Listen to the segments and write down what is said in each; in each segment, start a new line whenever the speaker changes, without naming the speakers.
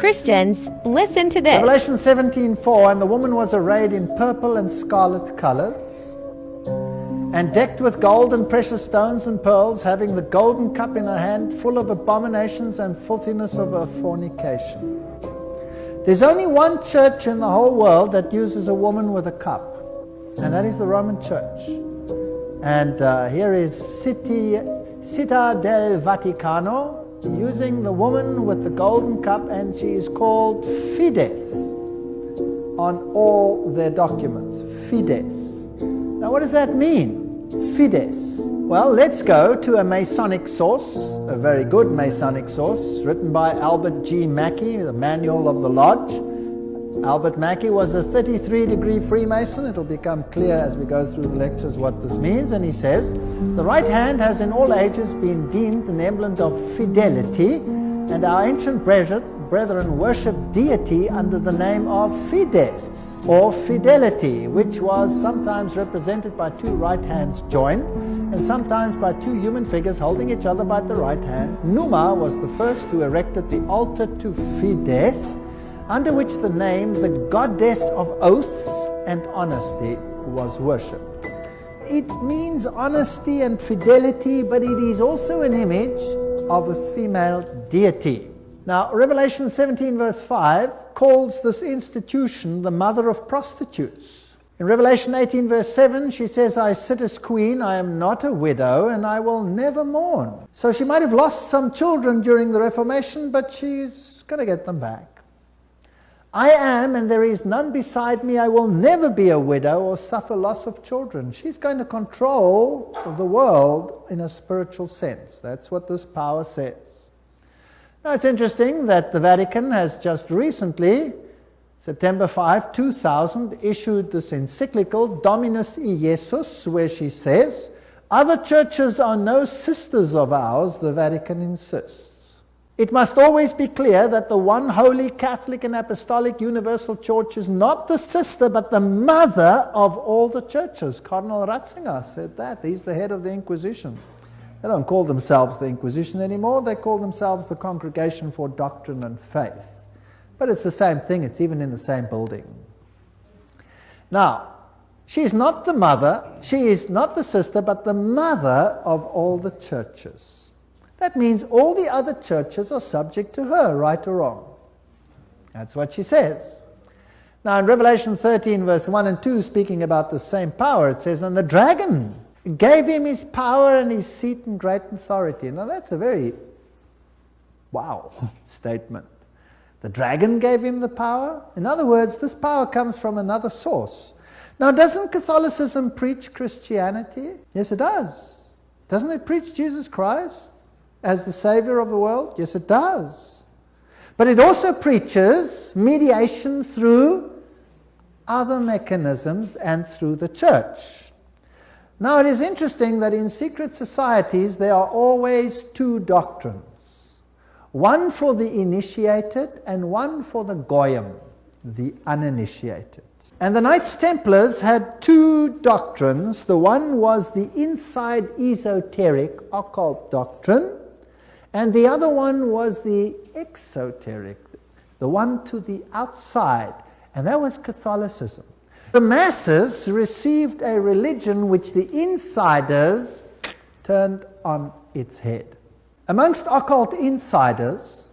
Christians, listen to this.
Revelation 17:4, and the woman was arrayed in purple and scarlet colors, and decked with gold and precious stones and pearls, having the golden cup in her hand, full of abominations and filthiness of her fornication. There's only one church in the whole world that uses a woman with a cup, and that is the Roman Church. And here is Città del Vaticano, using the woman with the golden cup, and she is called Fides on all their documents. Fides. Now what does that mean? Fides. Well, let's go to a Masonic source, a very good Masonic source, written by Albert G. Mackey, the Manual of the Lodge. Albert Mackey was a 33-degree Freemason. It'll become clear as we go through the lectures what this means. And he says, the right hand has in all ages been deemed an emblem of fidelity, and our ancient brethren worshipped deity under the name of Fides, or fidelity, which was sometimes represented by two right hands joined, and sometimes by two human figures holding each other by the right hand. Numa was the first who erected the altar to Fides, under which the name, the goddess of oaths and honesty, was worshipped. It means honesty and fidelity, but it is also an image of a female deity. Now, Revelation 17 verse 5 calls this institution the mother of prostitutes. In Revelation 18 verse 7, she says, I sit as queen, I am not a widow, and I will never mourn. So she might have lost some children during the Reformation, but she's going to get them back. I am, and there is none beside me. I will never be a widow or suffer loss of children. She's going to control the world in a spiritual sense. That's what this power says. Now, it's interesting that the Vatican has just recently, September 5, 2000, issued this encyclical, Dominus Iesus, where she says, other churches are no sisters of ours, the Vatican insists. It must always be clear that the one holy Catholic and Apostolic Universal Church is not the sister, but the mother of all the churches. Cardinal Ratzinger said that. He's the head of the Inquisition. They don't call themselves the Inquisition anymore. They call themselves the Congregation for Doctrine and Faith. But it's the same thing. It's even in the same building. Now, she is not the mother, she is not the sister, but the mother of all the churches. That means all the other churches are subject to her, right or wrong. That's what she says. Now in Revelation 13 verse 1 and 2, speaking about the same power, it says, and the dragon gave him his power and his seat and great authority. Now that's a very wow statement. The dragon gave him the power. In other words, this power comes from another source. Now doesn't Catholicism preach Christianity? Yes, it does. Doesn't it preach Jesus Christ as the Savior of the world? Yes, it does. But it also preaches mediation through other mechanisms and through the church. Now, it is interesting that in secret societies there are always two doctrines. One for the initiated and one for the goyim, the uninitiated. And the Knights Templars had two doctrines. The one was the inside esoteric occult doctrine, and the other one was the exoteric, the one to the outside, and that was Catholicism. The masses received a religion which the insiders turned on its head. Amongst occult insiders,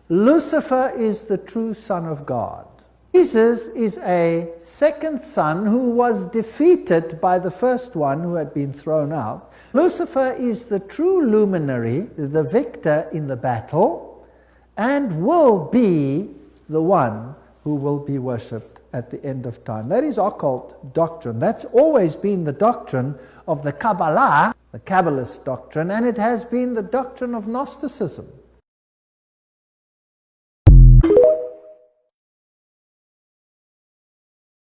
Lucifer is the true Son of God. Jesus is a second son who was defeated by the first one who had been thrown out. Lucifer is the true luminary, the victor in the battle, and will be the one who will be worshipped at the end of time. That is occult doctrine. That's always been the doctrine of the Kabbalah, the Kabbalist doctrine, and it has been the doctrine of Gnosticism.